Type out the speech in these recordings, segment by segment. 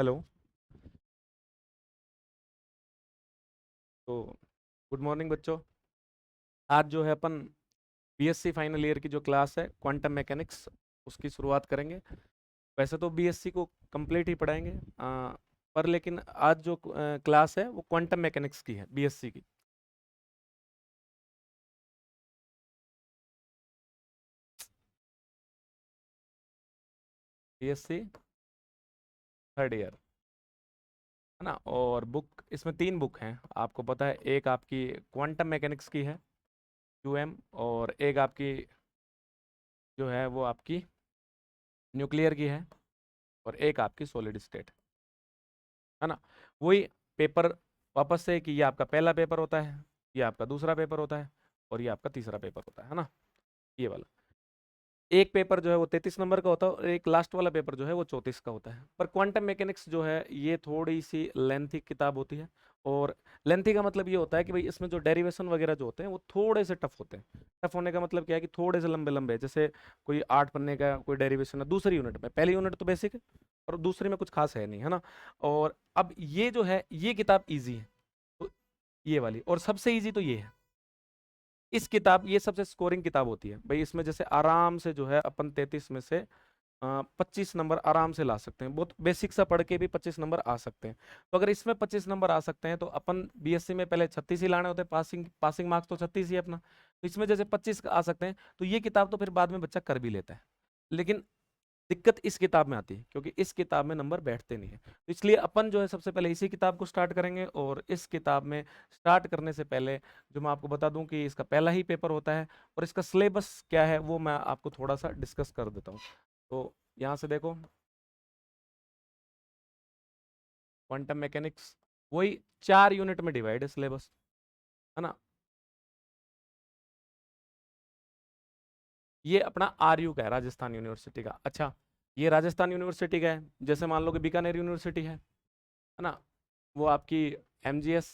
Hello. तो good morning बच्चों। आज जो है अपन बीएससी फाइनल ईयर की जो क्लास है क्वांटम मैकेनिक्स उसकी शुरुआत करेंगे। वैसे तो बीएससी को कंप्लीट ही पढ़ाएंगे, पर लेकिन आज जो क्लास है वो क्वांटम मैकेनिक्स की है, बीएससी की। बीएससी थर्ड ईयर है ना। और बुक इसमें तीन बुक हैं, आपको पता है। एक आपकी क्वांटम मैकेनिक्स की है, क्यूएम, और एक आपकी जो है वो आपकी न्यूक्लियर की है, और एक आपकी सॉलिड स्टेट है ना। वही पेपर वापस से कि ये आपका पहला पेपर होता है, ये आपका दूसरा पेपर होता है, और ये आपका तीसरा पेपर होता है ना। ये वाला एक पेपर जो है वो 33 नंबर का होता है, और एक लास्ट वाला पेपर जो है वो 34 का होता है। पर क्वांटम मैकेनिक्स जो है ये थोड़ी सी लेंथी किताब होती है। और लेंथी का मतलब ये होता है कि भाई इसमें जो डेरिवेशन वगैरह जो होते हैं वो थोड़े से टफ होते हैं। टफ होने का मतलब क्या है कि थोड़े से लंबे लंबे, जैसे कोई 8 पन्ने का कोई डेरिवेशन है दूसरी यूनिट में, पहली यूनिट तो बेसिक है और दूसरी में कुछ खास है नहीं, है ना। और अब ये जो है ये किताब ईजी है, तो ये वाली, और सबसे ईजी तो ये है। इस किताब ये सबसे स्कोरिंग किताब होती है भाई। इसमें जैसे आराम से जो है अपन 33 में से 25 नंबर आराम से ला सकते हैं। बहुत बेसिक सा पढ़ के भी 25 नंबर आ सकते हैं। तो अगर इसमें 25 नंबर आ सकते हैं तो अपन बीएससी में पहले 36 ही लाने होते हैं। पासिंग पासिंग मार्क्स तो 36 ही है अपना। तो इसमें जैसे 25 आ सकते हैं, तो ये किताब तो फिर बाद में बच्चा कर भी लेता है। लेकिन दिक्कत इस किताब में आती है क्योंकि इस किताब में नंबर बैठते नहीं है। तो इसलिए अपन जो है सबसे पहले इसी किताब को स्टार्ट करेंगे। और इस किताब में स्टार्ट करने से पहले जो मैं आपको बता दूं कि इसका पहला ही पेपर होता है, और इसका सिलेबस क्या है वो मैं आपको थोड़ा सा डिस्कस कर देता हूँ। तो यहाँ से देखो, क्वांटम मैकेनिक्स वही 4 यूनिट में डिवाइड है सिलेबस, है ना। ये अपना आरयू का है, राजस्थान यूनिवर्सिटी का। अच्छा, ये राजस्थान यूनिवर्सिटी का है। जैसे मान लो कि बीकानेर यूनिवर्सिटी है ना, वो आपकी एमजीएस,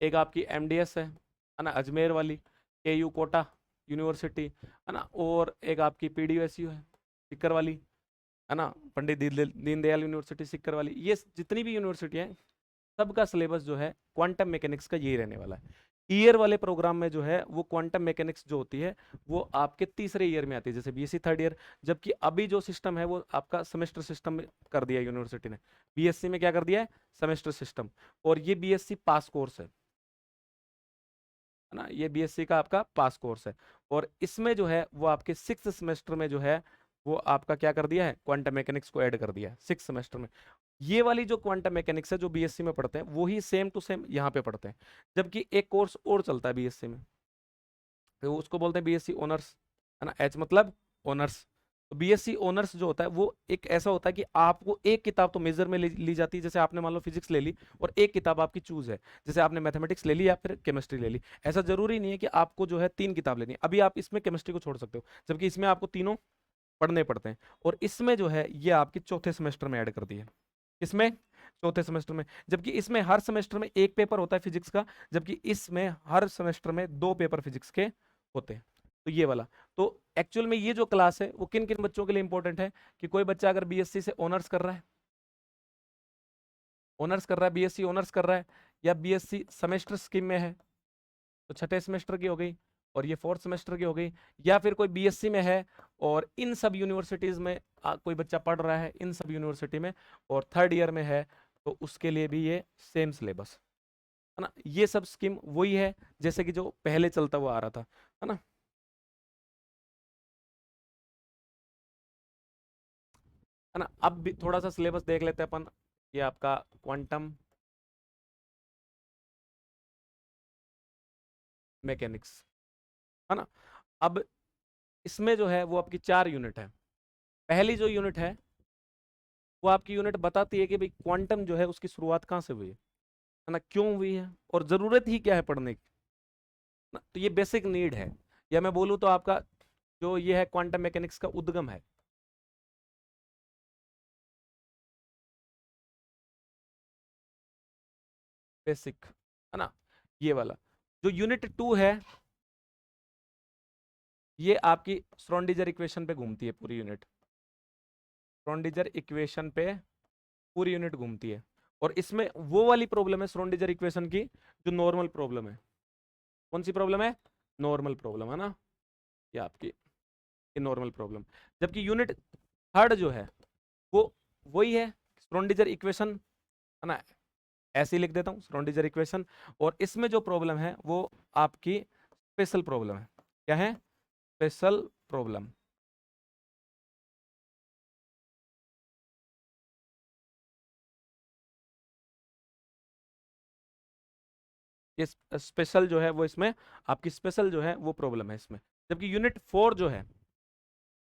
एक आपकी एमडीएस है ना, अजमेर वाली। केयू कोटा यूनिवर्सिटी है ना, और एक आपकी पीडीयूएसयू है सिक्कर वाली, है ना। पंडित दीनदयाल यूनिवर्सिटी सिक्कर वाली। ये जितनी भी यूनिवर्सिटी हैं सबका सिलेबस जो है क्वांटम मैकेनिक्स का यही रहने वाला है। ईयर वाले प्रोग्राम में जो है वो क्वांटम मैकेनिक्स जो होती है वो आपके तीसरे ईयर में आती है, जैसे बीएससी थर्ड ईयर। जबकि अभी जो सिस्टम है वो आपका सेमेस्टर सिस्टम में कर दिया यूनिवर्सिटी ने। बीएससी में क्या कर दिया है, सेमेस्टर सिस्टम। और ये बीएससी पास कोर्स है ना, ये बीएससी का आपका पास कोर्स है। और इसमें जो है वो आपके 6th सेमेस्टर में जो है वो आपका क्या कर दिया है, क्वांटम मैकेनिक्स को ऐड कर दिया है 6th सेमेस्टर में। ये वाली जो क्वांटम मैकेनिक्स है जो बीएससी में पढ़ते हैं वही सेम टू सेम यहाँ पे पढ़ते हैं। जबकि एक कोर्स और चलता है बीएससी में, तो उसको बोलते हैं बीएससी ऑनर्स, है ना। एच मतलब ऑनर्स। तो बीएससी ऑनर्स जो होता है वो एक ऐसा होता है कि आपको एक किताब तो मेजर में ली जाती है। जैसे आपने मान लो फिजिक्स ले ली और एक किताब आपकी चूज है, जैसे आपने मैथमेटिक्स ले ली या फिर केमिस्ट्री ले ली। ऐसा जरूरी नहीं है कि आपको जो है 3 किताब लेनी है। अभी आप इसमें केमिस्ट्री को छोड़ सकते हो, जबकि इसमें आपको तीनों पढ़ने पड़ते हैं। और इसमें जो है ये आपकी चौथे सेमेस्टर में ऐड कर दी है। इसमें चौथे सेमेस्टर में। जबकि इसमें हर सेमेस्टर में एक पेपर होता है फिजिक्स का, जबकि इसमें हर सेमेस्टर में 2 पेपर फिजिक्स के होते हैं। तो ये वाला, तो एक्चुअल में ये जो क्लास है वो किन किन बच्चों के लिए इंपॉर्टेंट है कि कोई बच्चा अगर बीएससी से ऑनर्स कर रहा है, बीएससी ऑनर्स कर रहा है, या बीएससी सेमेस्टर स्कीम में है तो छठे सेमेस्टर की हो गई, और ये फोर्थ सेमेस्टर की हो गई। या फिर कोई बीएससी में है और इन सब यूनिवर्सिटीज में कोई बच्चा पढ़ रहा है इन सब यूनिवर्सिटी में, और थर्ड ईयर में है, तो उसके लिए भी ये सेम सिलेबस है ना। ये सब स्कीम वही है जैसे कि जो पहले चलता हुआ आ रहा था, है ना। है ना, अब भी थोड़ा सा सिलेबस देख लेते हैं अपन। ये आपका क्वांटम मैकेनिक्स है ना। अब इसमें जो है वो आपकी 4 यूनिट है। पहली जो यूनिट है वो आपकी यूनिट बताती है कि भाई क्वांटम जो है उसकी शुरुआत कहाँ से हुई है ना, क्यों हुई है, और जरूरत ही क्या है पढ़ने की ना। तो ये बेसिक नीड है, या मैं बोलूँ तो आपका जो ये है क्वांटम मैकेनिक्स का उद्गम है। बेसिक है ना, ये वाला। जो यूनिट 2 है ये आपकी श्रोडिंगर इक्वेशन पे घूमती है पूरी यूनिट। श्रोडिंगर इक्वेशन पे पूरी यूनिट घूमती है। और इसमें वो वाली प्रॉब्लम है श्रोडिंगर इक्वेशन की जो नॉर्मल प्रॉब्लम है। कौन सी प्रॉब्लम है? नॉर्मल प्रॉब्लम है ना, ये आपकी ये नॉर्मल प्रॉब्लम। जबकि यूनिट थर्ड जो है वो वही है श्रोडिंगर इक्वेशन, है ना, ऐसे ही लिख देता हूँ श्रोडिंगर इक्वेशन। और इसमें जो प्रॉब्लम है वो आपकी स्पेशल प्रॉब्लम है। क्या है? Special problem. ये स्पेशल जो है वो इसमें आपकी स्पेशल जो है वो प्रॉब्लम है इसमें। जबकि यूनिट फोर जो है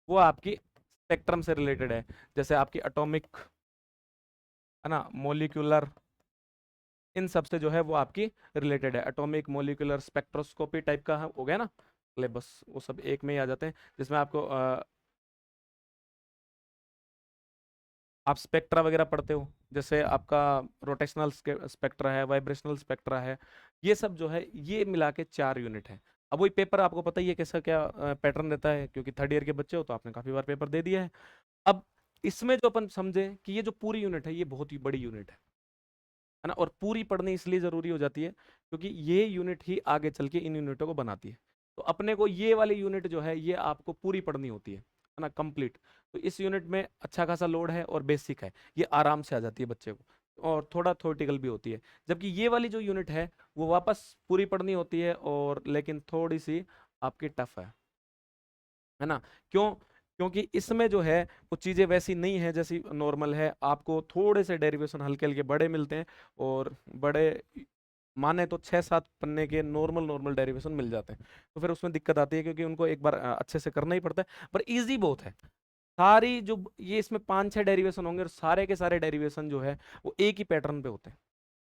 वो आपकी स्पेक्ट्रम से रिलेटेड है। जैसे आपकी एटॉमिक, है ना, मोलिकुलर, इन सब से जो है वो आपकी रिलेटेड है। एटॉमिक, मोलिकुलर, स्पेक्ट्रोस्कोपी टाइप का हो गया ना सिलेबस, वो सब एक में ही आ जाते हैं। जिसमें आपको आप स्पेक्ट्रा वगैरह पढ़ते हो, जैसे आपका रोटेशनल स्पेक्ट्रा है, वाइब्रेशनल स्पेक्ट्रा है, ये सब जो है ये मिला के 4 यूनिट है। अब वही पेपर आपको पता ही है कैसा क्या पैटर्न रहता है, क्योंकि थर्ड ईयर के बच्चे हो तो आपने काफी बार पेपर दे दिया है। अब इसमें जो अपन समझे कि ये जो पूरी यूनिट है ये बहुत ही बड़ी यूनिट है ना, और पूरी पढ़नी इसलिए जरूरी हो जाती है क्योंकि ये यूनिट ही आगे चल के इन यूनिटों को बनाती है। तो अपने को ये वाली यूनिट जो है ये आपको पूरी पढ़नी होती है ना, कंप्लीट। तो इस यूनिट में अच्छा खासा लोड है और बेसिक है, ये आराम से आ जाती है बच्चे को, और थोड़ा थ्योरेटिकल भी होती है। जबकि ये वाली जो यूनिट है वो वापस पूरी पढ़नी होती है, और लेकिन थोड़ी सी आपकी टफ है ना। क्यों? क्योंकि इसमें जो है वो चीज़ें वैसी नहीं है जैसी नॉर्मल है। आपको थोड़े से डेरिवेशन हल्के हल्के बड़े मिलते हैं, और बड़े माने तो 6-7 पन्ने के नॉर्मल नॉर्मल डेरिवेशन मिल जाते हैं। तो फिर उसमें दिक्कत आती है क्योंकि उनको एक बार अच्छे से करना ही पड़ता है। पर इजी बहुत है सारी जो ये इसमें 5-6 डेरिवेशन होंगे, और सारे के सारे डेरिवेशन जो है वो एक ही पैटर्न पे होते हैं,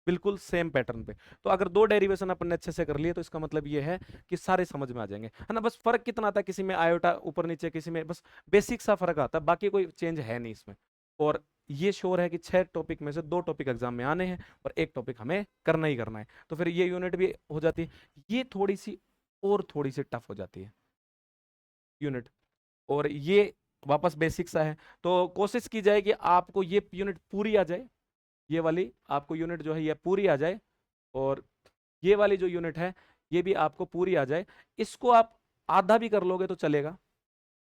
बिल्कुल सेम पैटर्न पे। तो अगर 2 डेरिवेशन अपन ने अच्छे से कर लिए तो इसका मतलब ये है कि सारे समझ में आ जाएंगे, है ना। बस फर्क कितना आता है, किसी में आयोटा ऊपर नीचे, किसी में बस बेसिक सा फर्क आता है, बाकी कोई चेंज है नहीं इसमें। और ये श्योर है कि 6 टॉपिक में से 2 टॉपिक एग्जाम में आने हैं, और एक टॉपिक हमें करना ही करना है। तो फिर ये यूनिट भी हो जाती है, ये थोड़ी सी और थोड़ी सी टफ हो जाती है यूनिट। और ये वापस बेसिक सा है। तो कोशिश की जाए कि आपको ये यूनिट पूरी आ जाए, ये वाली आपको यूनिट जो है ये पूरी आ जाए, और ये वाली जो यूनिट है ये भी आपको पूरी आ जाए। इसको आप आधा भी कर लोगे तो चलेगा,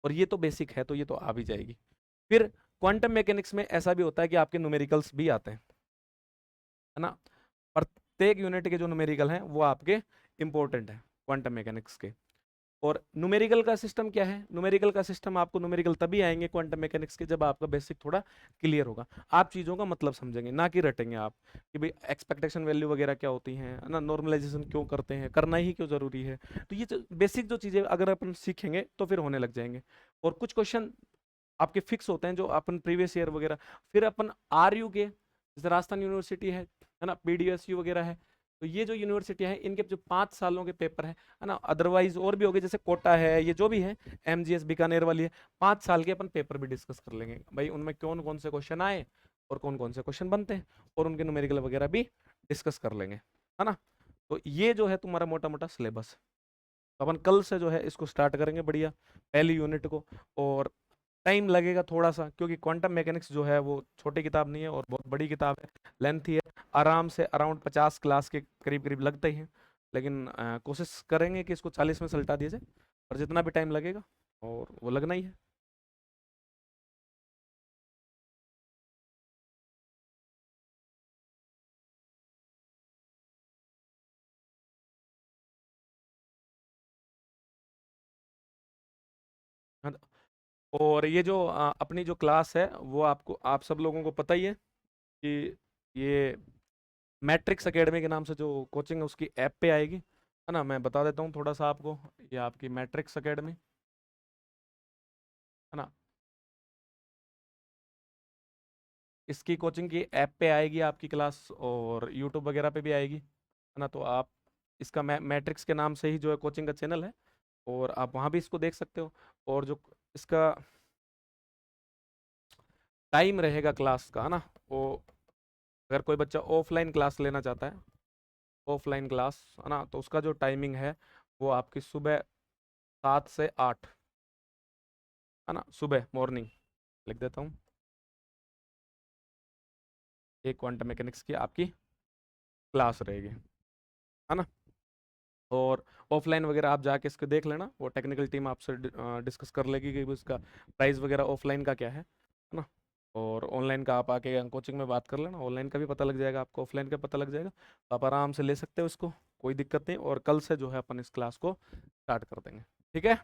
और ये तो बेसिक है तो ये तो आ भी जाएगी। फिर क्वांटम मैकेनिक्स में ऐसा भी होता है कि आपके न्यूमेरिकल्स भी आते हैं, है ना। प्रत्येक यूनिट के जो न्यूमेरिकल हैं वो आपके इंपॉर्टेंट है क्वांटम मैकेनिक्स के। और न्यूमेरिकल का सिस्टम क्या है? न्यूमेरिकल का सिस्टम आपको न्यूमेरिकल तभी आएंगे क्वांटम मैकेनिक्स के जब आपका बेसिक थोड़ा क्लियर होगा। आप चीज़ों का मतलब समझेंगे, ना कि रटेंगे आप कि भाई एक्सपेक्टेशन वैल्यू वगैरह क्या होती हैं, है ना, नॉर्मलाइजेशन क्यों करते हैं, करना ही क्यों जरूरी है। तो ये बेसिक जो चीज़ें अगर अपन सीखेंगे तो फिर होने लग जाएंगे। और कुछ क्वेश्चन आपके फिक्स होते हैं जो अपन प्रीवियस ईयर वगैरह, फिर अपन आर यू के, जैसे राजस्थान यूनिवर्सिटी है ना, पीडीएसयू वगैरह है, तो ये जो यूनिवर्सिटियां हैं इनके जो 5 सालों के पेपर है ना, अदरवाइज और भी हो गए जैसे कोटा है, ये जो भी है, एमजीएस बीकानेर वाली है, 5 साल के अपन पेपर भी डिस्कस कर लेंगे भाई, उनमें कौन कौन से क्वेश्चन आए और कौन कौन से क्वेश्चन बनते हैं, और उनके न्यूमेरिकल वगैरह भी डिस्कस कर लेंगे, है ना। तो ये जो है तुम्हारा मोटा मोटा सिलेबस। तो अपन कल से जो है इसको स्टार्ट करेंगे बढ़िया, पहली यूनिट को। और टाइम लगेगा थोड़ा सा क्योंकि क्वांटम मैकेनिक्स जो है वो छोटी किताब नहीं है और बहुत बड़ी किताब है, लेंथी है। आराम से अराउंड 50 क्लास के करीब करीब लगते ही हैं, लेकिन कोशिश करेंगे कि इसको 40 में सल्टा दिया जाए, और जितना भी टाइम लगेगा और वो लगना ही है। हाँ, और ये जो अपनी जो क्लास है वो आपको, आप सब लोगों को पता ही है कि ये मैट्रिक्स एकेडमी के नाम से जो कोचिंग है उसकी ऐप पे आएगी, है ना। मैं बता देता हूँ थोड़ा सा आपको, ये आपकी मैट्रिक्स एकेडमी, है ना, इसकी कोचिंग की ऐप पे आएगी आपकी क्लास, और यूट्यूब वगैरह पे भी आएगी, है ना। तो आप इसका मैट्रिक्स के नाम से ही जो है कोचिंग का चैनल है, और आप वहाँ भी इसको देख सकते हो। और जो इसका टाइम रहेगा क्लास का, है ना, वो अगर कोई बच्चा ऑफलाइन क्लास लेना चाहता है, ऑफलाइन क्लास, है ना, तो उसका जो टाइमिंग है वो आपकी सुबह 7 से 8, है ना, सुबह मॉर्निंग लिख देता हूँ। एक क्वांटम मैकेनिक्स की आपकी क्लास रहेगी, है ना। और ऑफलाइन वगैरह आप जाके इसको देख लेना, वो टेक्निकल टीम आपसे डिस्कस कर लेगी कि उसका प्राइस वगैरह ऑफलाइन का क्या है ना। और ऑनलाइन का आप आके कोचिंग में बात कर लेना, ऑनलाइन का भी पता लग जाएगा आपको, ऑफलाइन का पता लग जाएगा, तो आप आराम से ले सकते हो इसको, कोई दिक्कत नहीं। और कल से जो है अपन इस क्लास को स्टार्ट कर देंगे, ठीक है।